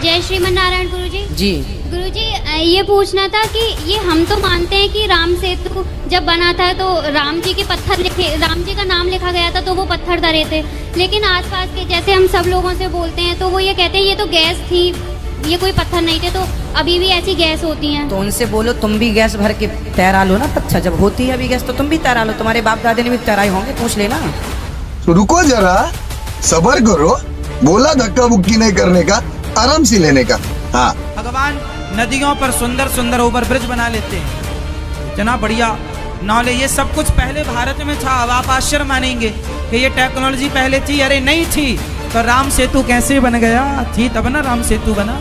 जय श्रीमन नारायण गुरुजी। जी गुरुजी, ये पूछना था कि ये हम तो मानते हैं कि राम सेतु जब बना था तो राम जी के पत्थर लिखे, राम जी का नाम लिखा गया था तो वो पत्थर धरे थे, लेकिन आसपास के जैसे हम सब लोगों से बोलते हैं तो वो ये कहते हैं ये तो गैस थी, ये कोई पत्थर नहीं थे। तो अभी भी ऐसी गैस होती हैं। तो उनसे बोलो तुम भी गैस भर के तैरा लो ना पत्थर, जब होती है अभी गैस तो तुम भी तैरा लो, तुम्हारे बाप दादे ने भी तैराए होंगे, पूछ लेना। तो रुको जरा, सबर करो, बोला धक्का बुक्की नहीं करने का, आराम से लेने का। हाँ, भगवान नदियों पर सुंदर सुंदर ओवर ब्रिज बना लेते हैं, इतना बढ़िया नॉलेज। ये सब कुछ पहले भारत में था। अब आप आश्चर्य मानेंगे कि ये टेक्नोलॉजी पहले थी। अरे नहीं थी तो राम सेतु कैसे बन गया? थी तब ना राम सेतु बना।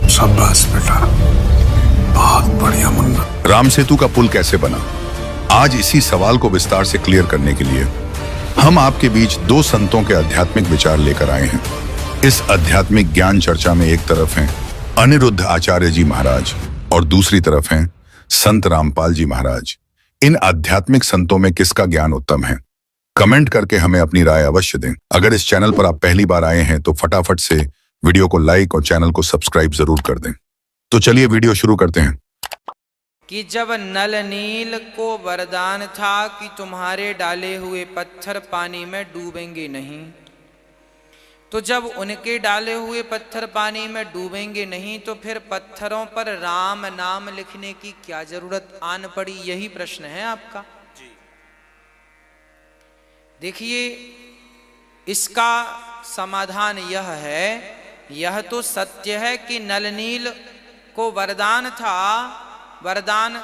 शाबाश बेटा, बहुत बढ़िया मुन्ना। राम सेतु का पुल कैसे बना? आज इसी सवाल को विस्तार से क्लियर करने के लिए हम आपके बीच दो संतों के आध्यात्मिक विचार लेकर आए हैं। इस आध्यात्मिक ज्ञान चर्चा में एक तरफ हैं अनिरुद्ध आचार्य जी महाराज और दूसरी तरफ हैं संत रामपाल जी महाराज। इन आध्यात्मिक संतों में किसका ज्ञान उत्तम है? कमेंट करके हमें अपनी राय अवश्य दें। अगर इस चैनल पर आप पहली बार आए हैं तो फटाफट से वीडियो को लाइक और चैनल को सब्सक्राइब जरूर कर दें। तो चलिए वीडियो शुरू करते हैं। कि जब नल नील को वरदान था कि तुम्हारे डाले हुए पत्थर पानी में डूबेंगे नहीं, तो जब उनके डाले हुए पत्थर पानी में डूबेंगे नहीं तो फिर पत्थरों पर राम नाम लिखने की क्या जरूरत आन पड़ी? यही प्रश्न है आपका। देखिए, इसका समाधान यह है, यह तो सत्य है कि नल नील को वरदान था, वरदान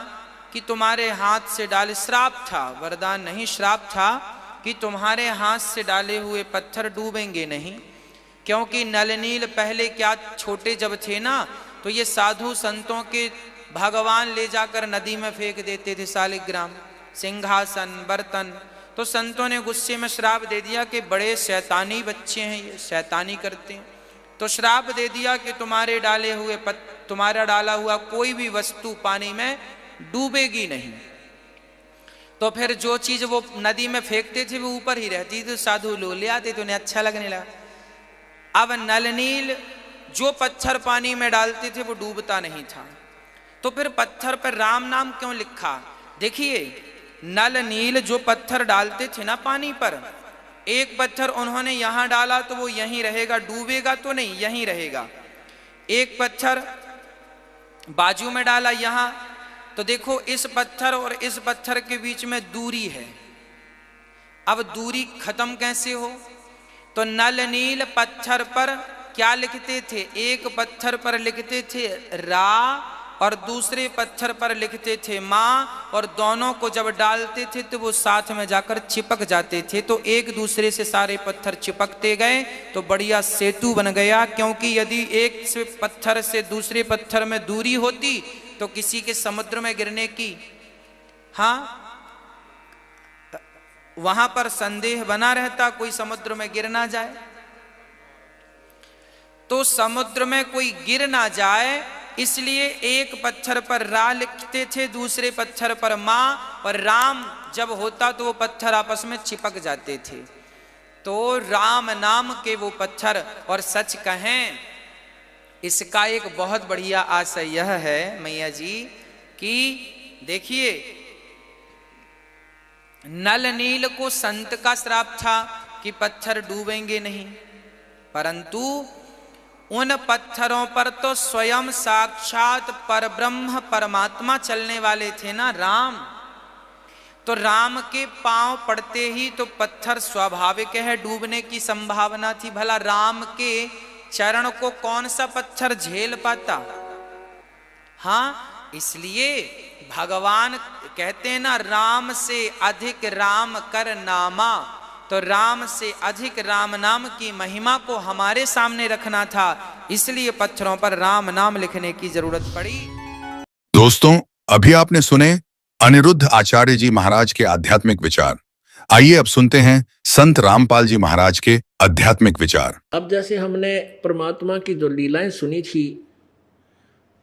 कि तुम्हारे हाथ से डाले, श्राप था, वरदान नहीं श्राप था कि तुम्हारे हाथ से डाले हुए पत्थर डूबेंगे नहीं। क्योंकि नल नील पहले क्या छोटे जब थे ना तो ये साधु संतों के भगवान ले जाकर नदी में फेंक देते थे, शालिग्राम, सिंहासन, बर्तन। तो संतों ने गुस्से में श्राप दे दिया कि बड़े शैतानी बच्चे हैं, ये शैतानी करते हैं। तो श्राप दे दिया कि तुम्हारे डाले हुए तुम्हारा डाला हुआ कोई भी वस्तु पानी में डूबेगी नहीं। तो फिर जो चीज वो नदी में फेंकते थे वो ऊपर ही रहती, तो साधु लोग ले आते तो उन्हें अच्छा लगने लगा। अब नल नील जो पत्थर पानी में डालते थे वो डूबता नहीं था, तो फिर पत्थर पर राम नाम क्यों लिखा? देखिए, नल नील जो पत्थर डालते थे ना पानी पर, एक पत्थर उन्होंने यहां डाला तो वो यहीं रहेगा, डूबेगा तो नहीं, यहीं रहेगा। एक पत्थर बाजू में डाला यहां, तो देखो इस पत्थर और इस पत्थर के बीच में दूरी है। अब दूरी खत्म कैसे हो? तो नल नील पत्थर पर क्या लिखते थे? एक पत्थर पर लिखते थे रा और दूसरे पत्थर पर लिखते थे माँ, और दोनों को जब डालते थे तो वो साथ में जाकर चिपक जाते थे। तो एक दूसरे से सारे पत्थर चिपकते गए तो बढ़िया सेतु बन गया। क्योंकि यदि एक से पत्थर से दूसरे पत्थर में दूरी होती तो किसी के समुद्र में गिरने की, हाँ, वहां पर संदेह बना रहता, कोई समुद्र में गिर ना जाए। तो समुद्र में कोई गिर ना जाए इसलिए एक पत्थर पर रा लिखते थे, दूसरे पत्थर पर माँ, और राम जब होता तो वो पत्थर आपस में चिपक जाते थे। तो राम नाम के वो पत्थर, और सच कहें इसका एक बहुत बढ़िया आशय यह है मैया जी कि देखिए, नल नील को संत का श्राप था कि पत्थर डूबेंगे नहीं, परंतु उन पत्थरों पर तो स्वयं साक्षात परब्रह्म परमात्मा चलने वाले थे ना, राम। तो राम के पांव पड़ते ही तो पत्थर स्वाभाविक है डूबने की संभावना थी। भला राम के चरण को कौन सा पत्थर झेल पाता? हाँ, इसलिए भगवान कहते हैं ना, राम से अधिक राम कर नामा। तो राम से अधिक राम नाम की महिमा को हमारे सामने रखना था, इसलिए पत्थरों पर राम नाम लिखने की जरूरत पड़ी। दोस्तों, अभी आपने सुने अनिरुद्ध आचार्य जी महाराज के आध्यात्मिक विचार। आइए अब सुनते हैं संत रामपाल जी महाराज के आध्यात्मिक विचार। अब जैसे हमने परमात्मा की जो लीलाएं सुनी थी,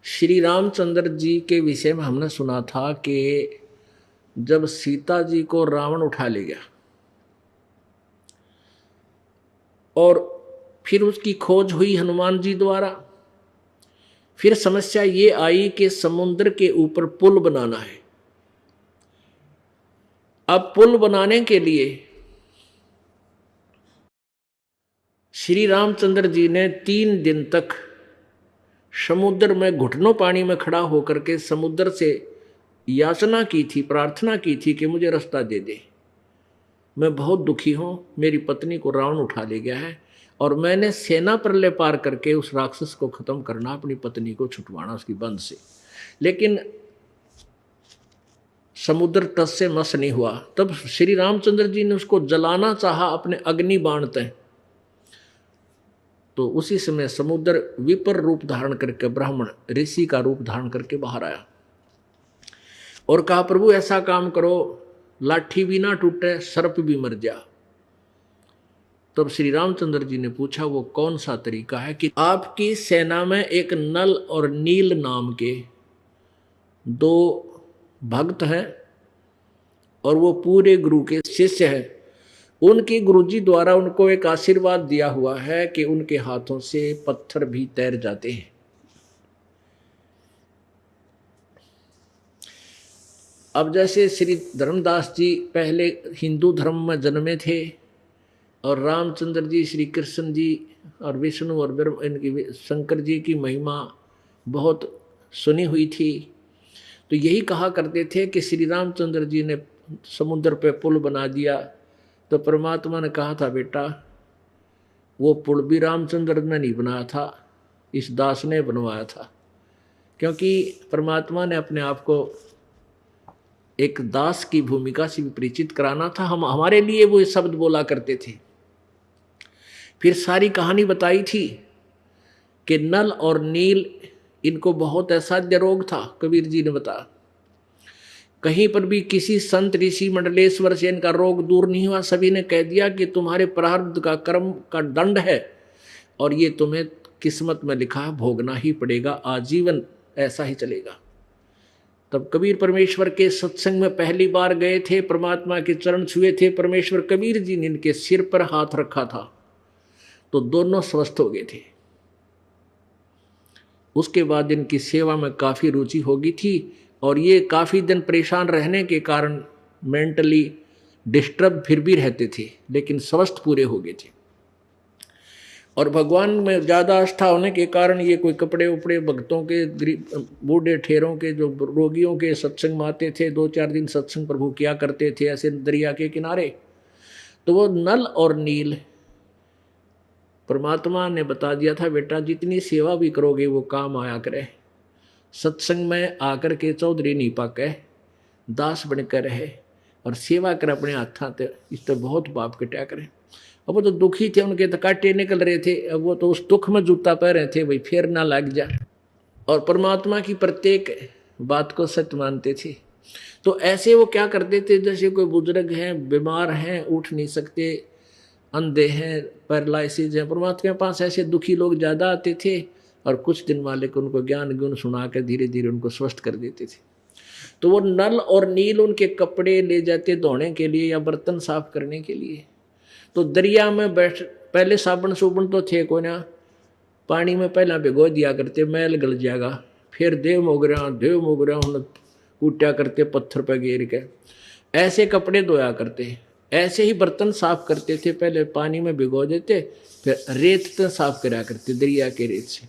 श्री रामचंद्र जी के विषय में हमने सुना था कि जब सीता जी को रावण उठा ले गया और फिर उसकी खोज हुई हनुमान जी द्वारा, फिर समस्या ये आई कि समुद्र के ऊपर पुल बनाना है। अब पुल बनाने के लिए श्री रामचंद्र जी ने 3 दिन तक समुद्र में घुटनों पानी में खड़ा होकर के समुद्र से याचना की थी, प्रार्थना की थी कि मुझे रास्ता दे दे। मैं बहुत दुखी हूं, मेरी पत्नी को रावण उठा ले गया है और मैंने सेना प्रलय पार करके उस राक्षस को खत्म करना, अपनी पत्नी को छुटवाना उसकी बंध से। लेकिन समुद्र तट से मस नहीं हुआ। तब श्री रामचंद्र जी ने उसको जलाना चाहा अपने अग्नि बाण से, तो उसी समय समुद्र विपर रूप धारण करके ब्राह्मण ऋषि का रूप धारण करके बाहर आया और कहा, प्रभु ऐसा काम करो, लाठी भी ना टूटे, सर्प भी मर जा। तब श्री रामचंद्र जी ने पूछा, वो कौन सा तरीका है कि आपकी सेना में एक नल और नील नाम के 2 भक्त हैं और वो पूरे गुरु के शिष्य हैं। उनके गुरुजी द्वारा उनको एक आशीर्वाद दिया हुआ है कि उनके हाथों से पत्थर भी तैर जाते हैं। अब जैसे श्री धर्मदास जी पहले हिंदू धर्म में जन्मे थे और रामचंद्र जी, श्री कृष्ण जी और विष्णु और ब्रह्म, इनकी शंकर जी की महिमा बहुत सुनी हुई थी, तो यही कहा करते थे कि श्री रामचंद्र जी ने समुद्र पे पुल बना दिया। तो परमात्मा ने कहा था, बेटा वो पुल भी रामचंद्र ने नहीं बनाया था, इस दास ने बनवाया था। क्योंकि परमात्मा ने अपने आप को एक दास की भूमिका से भी परिचित कराना था। हमारे लिए वो शब्द बोला करते थे। फिर सारी कहानी बताई थी कि नल और नील, इनको बहुत असाध्य रोग था। कबीर जी ने बताया, कहीं पर भी किसी संत ऋषि मंडलेश्वर से इनका रोग दूर नहीं हुआ। सभी ने कह दिया कि तुम्हारे प्रारब्ध का कर्म का दंड है और ये तुम्हें किस्मत में लिखा है, भोगना ही पड़ेगा, आजीवन ऐसा ही चलेगा। तब कबीर परमेश्वर के सत्संग में पहली बार गए थे, परमात्मा के चरण छुए थे। परमेश्वर कबीर जी ने इनके सिर पर हाथ रखा था तो दोनों स्वस्थ हो गए थे। उसके बाद इनकी सेवा में काफ़ी रुचि होगी थी और ये काफ़ी दिन परेशान रहने के कारण मेंटली डिस्टर्ब फिर भी रहते थे, लेकिन स्वस्थ पूरे हो गए थे। और भगवान में ज़्यादा आस्था होने के कारण ये कोई कपड़े उपड़े भक्तों के, बूढ़े ठेरों के, जो रोगियों के सत्संग में आते थे, 2-4 दिन सत्संग प्रभु किया करते थे ऐसे दरिया के किनारे। तो वो नल और नील परमात्मा ने बता दिया था, बेटा जितनी सेवा भी करोगे वो काम आया करे। सत्संग में आकर के चौधरी नहीं पाके, दास बनकर रहे और सेवा कर अपने हाथा ते, इस तो बहुत पाप कटा करे। अब वो तो दुखी थे, उनके तो कांटे निकल रहे थे। अब वो तो उस दुख में जूता पह रहे थे, भाई फिर ना लग जाए। और परमात्मा की प्रत्येक बात को सत्य मानते थे। तो ऐसे वो क्या करते थे, जैसे कोई बुजुर्ग हैं, बीमार हैं, उठ नहीं सकते, अंधे हैं, पैरालिसिस हैं, परमात्मा के पास ऐसे दुखी लोग ज़्यादा आते थे और कुछ दिन मालिक उनको ज्ञान गुण सुना कर धीरे धीरे उनको स्वस्थ कर देते थे। तो वो नल और नील उनके कपड़े ले जाते धोने के लिए या बर्तन साफ करने के लिए। तो दरिया में बैठ, पहले साबुन सुबुन तो थे कोई ना, पानी में पहला भिगो दिया करते, मैल गल जाएगा, फिर देव मोगरा उन कूटा करते पत्थर पर गिर के, ऐसे कपड़े धोया करते। ऐसे ही बर्तन साफ करते थे, पहले पानी में भिगो देते, फिर रेत से साफ करा करते, दरिया के रेत से।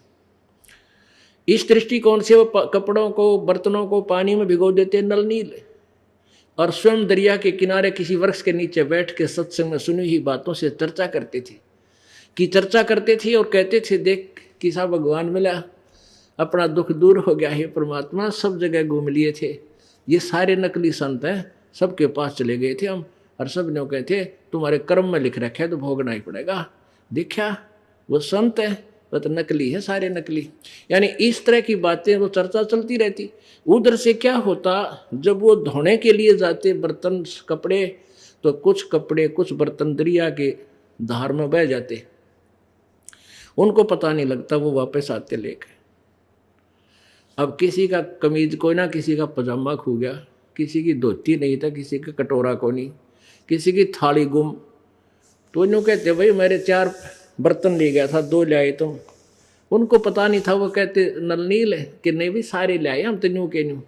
इस दृष्टिकोण से वो कपड़ों को, बर्तनों को पानी में भिगो देते नल नील, और स्वयं दरिया के किनारे किसी वृक्ष के नीचे बैठ के सत्संग में सुनी हुई बातों से चर्चा करते थे और कहते थे, देख किसा भगवान मिला, अपना दुख दूर हो गया है। परमात्मा सब जगह घूम लिए थे, ये सारे नकली संत हैं, सबके पास चले गए थे हम, और सब ने कहते तुम्हारे कर्म में लिख रखा है तो भोगना ही पड़ेगा। देखा वो संत है, वो तो नकली है, सारे नकली। यानी इस तरह की बातें वो चर्चा चलती रहती। उधर से क्या होता, जब वो धोने के लिए जाते बर्तन कपड़े, तो कुछ कपड़े कुछ बर्तन दरिया के धार में बह जाते, उनको पता नहीं लगता, वो वापस आते लेके। अब किसी का कमीज कोई ना, किसी का पजामा खो गया, किसी की धोती नहीं था, किसी का कटोरा को नहीं, किसी की थाली गुम, तो इन्हों कहते भाई मेरे 4 बर्तन ले गया था, 2 ले आए तुम, उनको पता नहीं था, वो कहते नलनील है कि नहीं भी सारे ले आए हम तो न्यू के न्यू।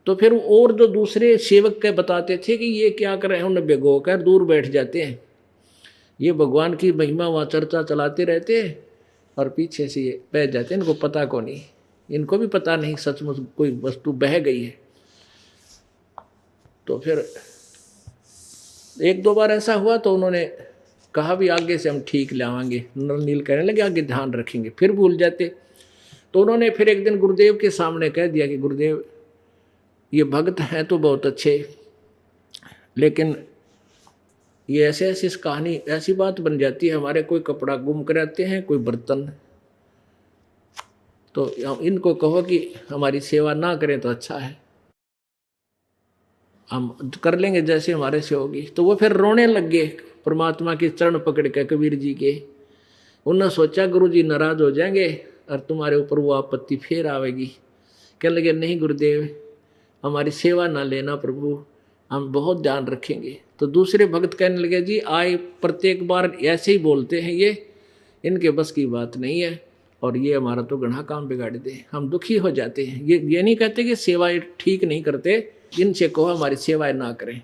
तो फिर और जो दूसरे सेवक के बताते थे कि ये क्या कर रहे हैं, उन्हें भिगो कर दूर बैठ जाते हैं, ये भगवान की महिमा वहाँ चर्चा चलाते रहते हैं और पीछे से ये बह जाते हैं, इनको पता को नहीं, इनको भी पता नहीं सचमुच कोई वस्तु बह गई है। तो फिर एक दो बार ऐसा हुआ तो उन्होंने कहा भी आगे से हम ठीक ले आएंगे, नलनील कहने लगे आगे ध्यान रखेंगे, फिर भूल जाते। तो उन्होंने फिर एक दिन गुरुदेव के सामने कह दिया कि गुरुदेव ये भक्त हैं तो बहुत अच्छे, लेकिन ये ऐसे ऐसी कहानी ऐसी बात बन जाती है, हमारे कोई कपड़ा गुम कराते हैं, कोई बर्तन, तो इनको कहो कि हमारी सेवा ना करें तो अच्छा है, हम कर लेंगे जैसे हमारे से होगी। तो वो फिर रोने लग गए परमात्मा के चरण पकड़ के कबीर जी के। उन्होंने सोचा गुरु जी नाराज हो जाएंगे और तुम्हारे ऊपर वो आपत्ति फिर आवेगी। कहने लगे नहीं गुरुदेव, हमारी सेवा ना लेना प्रभु, हम बहुत ध्यान रखेंगे। तो दूसरे भक्त कहने लगे जी आए प्रत्येक बार ऐसे ही बोलते हैं, ये इनके बस की बात नहीं है और ये हमारा तो घना काम बिगाड़ दे, हम दुखी हो जाते हैं। ये नहीं कहते कि सेवाएं ठीक नहीं करते, इनसे कहो हमारी सेवाएं ना करें।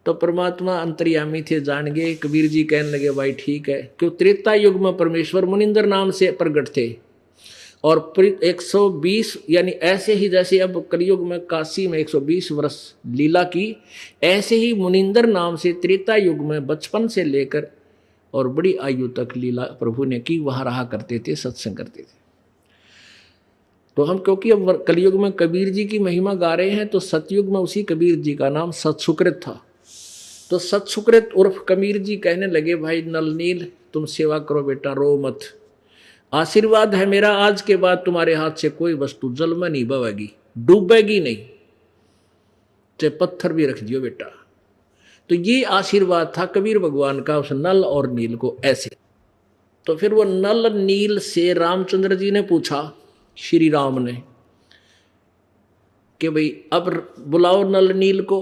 तो परमात्मा अंतर्यामी थे, जान गए। कबीर जी कहने लगे भाई ठीक है, क्यों त्रेता युग में परमेश्वर मुनिंदर नाम से प्रगट थे और 120 यानी ऐसे ही जैसे अब कलयुग में काशी में 120 वर्ष लीला की, ऐसे ही मुनिंदर नाम से त्रेता युग में बचपन से लेकर और बड़ी आयु तक लीला प्रभु ने की, वहाँ रहा करते थे, सत्संग करते थे। तो हम क्योंकि अब कलयुग में कबीर जी की महिमा गा रहे हैं, तो सतयुग में उसी कबीर जी का नाम सतसुकृत था। तो सतसुकृत उर्फ कबीर जी कहने लगे भाई नलनील तुम सेवा करो बेटा, रो मत, आशीर्वाद है मेरा, आज के बाद तुम्हारे हाथ से कोई वस्तु जल में नहीं बहेगी, डूबेगी नहीं, चाहे पत्थर भी रख दियो बेटा। तो ये आशीर्वाद था कबीर भगवान का उस नल और नील को ऐसे। तो फिर वो नल नील से रामचंद्र जी ने पूछा, श्री राम ने, कि भाई अब बुलाओ नल नील को।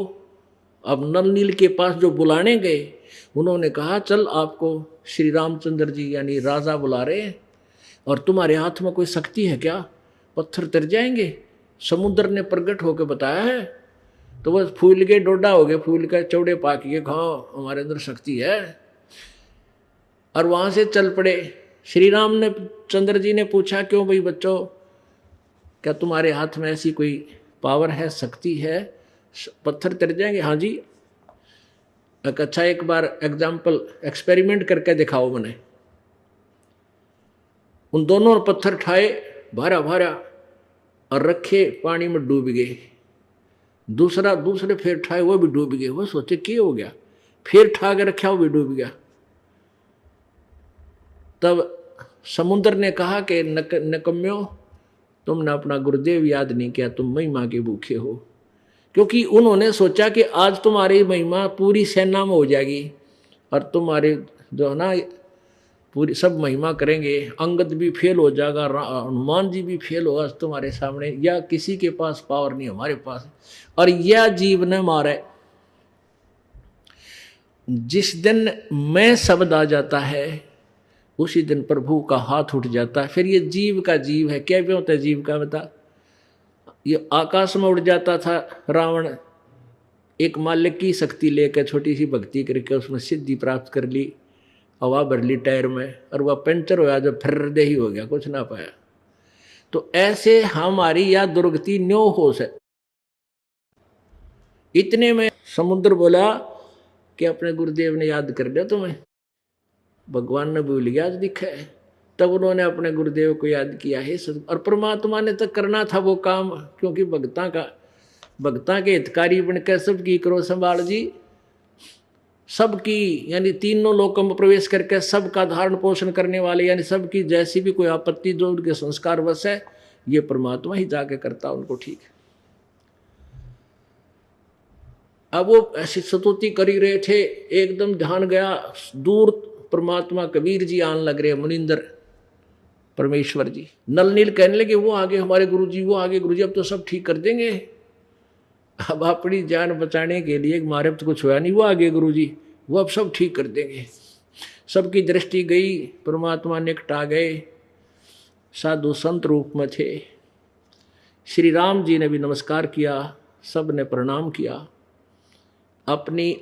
अब नल नील के पास जो बुलाने गए, उन्होंने कहा चल आपको श्री रामचंद्र जी यानी राजा बुला रहे हैं और तुम्हारे हाथ में कोई शक्ति है क्या, पत्थर तर जाएंगे। समुद्र ने प्रकट होकर बताया है। तो बस फूल के डोडा हो गए, फूल का चौड़े पाक के खाओ, हमारे अंदर शक्ति है। और वहां से चल पड़े। श्री राम ने चंद्र जी ने पूछा क्यों भाई बच्चों, क्या तुम्हारे हाथ में ऐसी कोई पावर है, शक्ति है, पत्थर तर जाएंगे? हाँ जी। अच्छा एक बार एग्जाम्पल एक्सपेरिमेंट करके दिखाओ मैंने। उन दोनों पत्थर ठाए भारा भारा और रखे, पानी में डूब गए। दूसरे फिर ठाए, वो भी डूब गए। वो सोचे क्या हो गया, फिर ठा के रखा, वो भी डूब गया। तब समुद्र ने कहा कि नकम्यो, तुमने अपना गुरुदेव याद नहीं किया, तुम महिमा के भूखे हो। क्योंकि उन्होंने सोचा कि आज तुम्हारी महिमा पूरी सेना में हो जाएगी और तुम्हारे जो है ना पूरी सब महिमा करेंगे, अंगद भी फेल हो जाएगा, हनुमान जी भी फेल होगा तुम्हारे सामने, या किसी के पास पावर नहीं, हमारे पास। और यह जीव ने मारे। जिस दिन मैं शब्द आ जाता है उसी दिन प्रभु का हाथ उठ जाता है। फिर ये जीव का जीव है, क्या भी होता है जीव का बता। ये आकाश में उड़ जाता था रावण, एक मालिक की शक्ति लेकर छोटी सी भक्ति करके उसमें सिद्धि प्राप्त कर ली, हवा भर ली टायर में, और वह पंचर होया जो फिर दे ही हो गया, कुछ ना पाया। तो ऐसे हमारी या दुर्गति न्यो हो से। इतने में समुद्र बोला कि अपने गुरुदेव ने याद कर लिया तुम्हें, भगवान ने भूल गया आज दिखा है। तब उन्होंने अपने गुरुदेव को याद किया है। और परमात्मा ने तो करना था वो काम, क्योंकि भक्ता के हितकारी बनकर सबकी करो संभाल जी, सबकी यानी तीनों लोकों में प्रवेश करके सबका धारण पोषण करने वाले, यानी सबकी जैसी भी कोई आपत्ति जो उनके संस्कार वश है, ये परमात्मा ही जाके करता उनको ठीक है। अब वो ऐसी स्तुति कर ही रहे थे, एकदम ध्यान गया दूर, परमात्मा कबीर जी आने लग रहे, मुनिंदर परमेश्वर जी। नल नील कहने लगे वो आगे हमारे गुरु जी, वो आगे गुरु जी, अब तो सब ठीक कर देंगे। अब अपनी जान बचाने के लिए हमारे अब तो कुछ हुआ नहीं, वो आगे गुरु जी, वो अब सब ठीक कर देंगे। सबकी दृष्टि गई, परमात्मा निकट आ गए साधु संत रूप में थे। श्री राम जी ने भी नमस्कार किया, सब ने प्रणाम किया। अपनी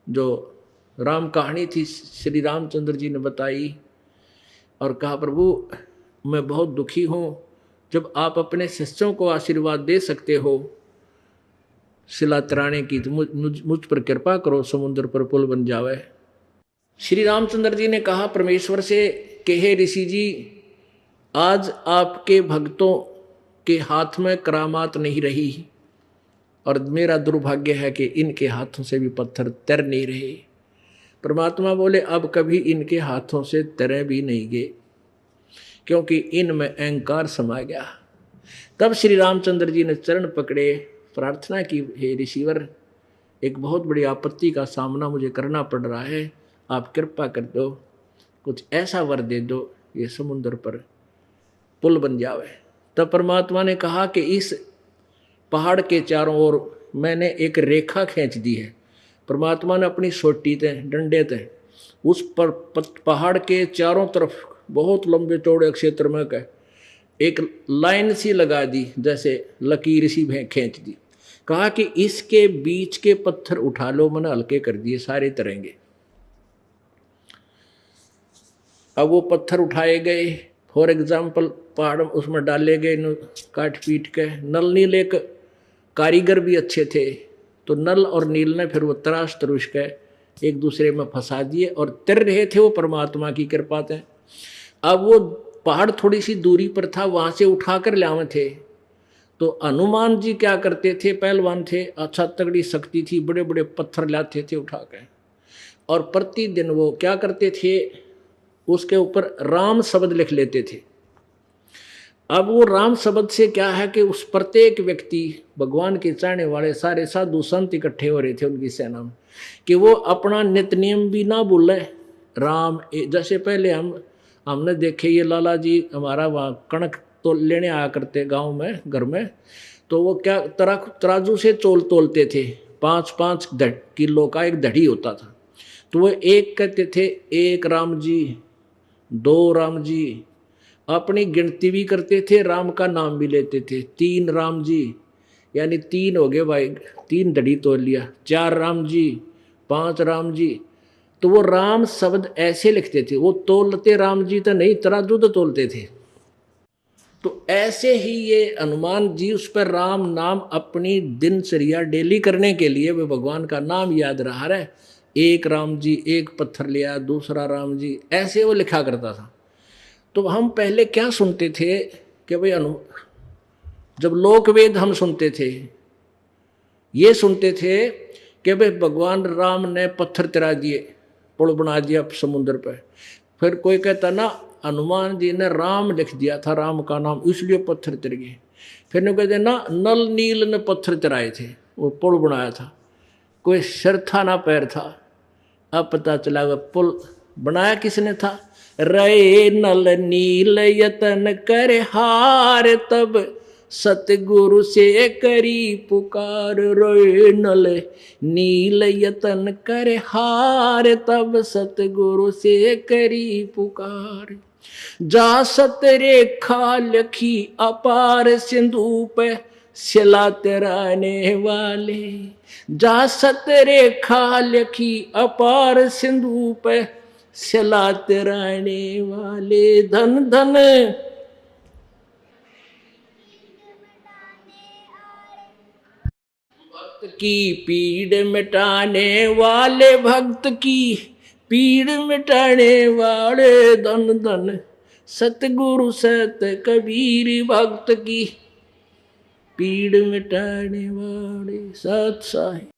जो राम कहानी थी श्री रामचंद्र जी ने बताई और कहा, प्रभु मैं बहुत दुखी हूँ, जब आप अपने शिष्यों को आशीर्वाद दे सकते हो शिला तराने की, तो मुझ पर कृपा करो, समुद्र पर पुल बन जावे। श्री रामचंद्र जी ने कहा परमेश्वर से कि हे ऋषि जी, आज आपके भक्तों के हाथ में करामात नहीं रही और मेरा दुर्भाग्य है कि इनके हाथों से भी पत्थर तर नहीं रहे। परमात्मा बोले अब कभी इनके हाथों से तरे भी नहीं गए, क्योंकि इनमें अहंकार समा गया। तब श्री रामचंद्र जी ने चरण पकड़े, प्रार्थना की, हे ऋषिवर, एक बहुत बड़ी आपत्ति का सामना मुझे करना पड़ रहा है, आप कृपा कर दो, कुछ ऐसा वर दे दो ये समुद्र पर पुल बन जावे। तब परमात्मा ने कहा कि इस पहाड़ के चारों ओर मैंने एक रेखा खींच दी है। परमात्मा ने अपनी सोटी ते डंडे ते उस पर पहाड़ के चारों तरफ बहुत लंबे चौड़े क्षेत्र में एक लाइन सी लगा दी, जैसे लकीर सी खींच दी। कहा कि इसके बीच के पत्थर उठा लो, मैंने हल्के कर दिए, सारे तरेंगे। अब वो पत्थर उठाए गए, फॉर एग्जाम्पल पहाड़ उसमें डाले गए, काट पीट के। नल नील एक कारीगर भी अच्छे थे, तो नल और नील ने फिर वो तराश तरुश के एक दूसरे में फंसा दिए और तर रहे थे वो परमात्मा की कृपा से। अब वो पहाड़ थोड़ी सी दूरी पर था, वहां से उठा कर लावे थे। तो हनुमान जी क्या करते थे, पहलवान थे, अच्छा तगड़ी शक्ति थी, बड़े बड़े पत्थर लाते थे उठा के, और प्रतिदिन वो क्या करते थे, उसके ऊपर राम शब्द लिख लेते थे। अब वो राम शब्द से क्या है कि उस प्रत्येक व्यक्ति, भगवान के चाहने वाले सारे साधु संत इकट्ठे हो रहे थे उनकी सेना में, कि वो अपना नित्य नियम भी ना भूले। राम जैसे पहले हमने देखे, ये लाला जी हमारा वहाँ कणक तो लेने आया करते गांव में, घर में, तो वो क्या तराजू से तोलते थे, 5-5 किलो का एक धड़ी होता था। तो वो एक कहते थे, 1 राम जी, 2 राम जी, अपनी गिनती भी करते थे, राम का नाम भी लेते थे। 3 राम जी, यानी 3 हो गए भाई, 3 धड़ी तोल लिया। 4 राम जी, 5 राम जी। तो वो राम शब्द ऐसे लिखते थे, वो तोलते राम जी तो नहीं, तराजू तो तोलते थे। तो ऐसे ही ये हनुमान जी उस पर राम नाम अपनी दिनचर्या डेली करने के लिए वे भगवान का नाम याद रहा है। 1 राम जी, 1 पत्थर लिया, 2 राम जी, ऐसे वो लिखा करता था। तो हम पहले क्या सुनते थे कि भाई जब लोक वेद हम सुनते थे, ये सुनते थे कि भाई भगवान राम ने पत्थर तिरा दिए, पुल बना दिया समुद्र पर। फिर कोई कहता ना हनुमान जी ने राम लिख दिया था, राम का नाम, इसलिए पत्थर तिर गए। फिर नहीं कहते ना नल नील ने पत्थर तिराए थे, वो पुल बनाया था। कोई सिर था ना पैर था। अब पता चला वह पुल बनाया किसने था। रे नल नील यतन कर हार, तब सतगुरु से करी पुकार। रे नल नील यतन कर हार, तब सतगुरु से करी पुकार। जा सत रेखा लखी अपार, सिंधु पे शिला तराने वाले। जा सत रेखा लखी अपार, सिंधु पे शिला तराने वाले। धन धन भक्त की पीड़ मिटाने वाले, भक्त की पीड़ मिटाने वाले। धन धन सतगुरु सत कबीर, भक्त की पीड़ मिटाने वाले। सत साहिब।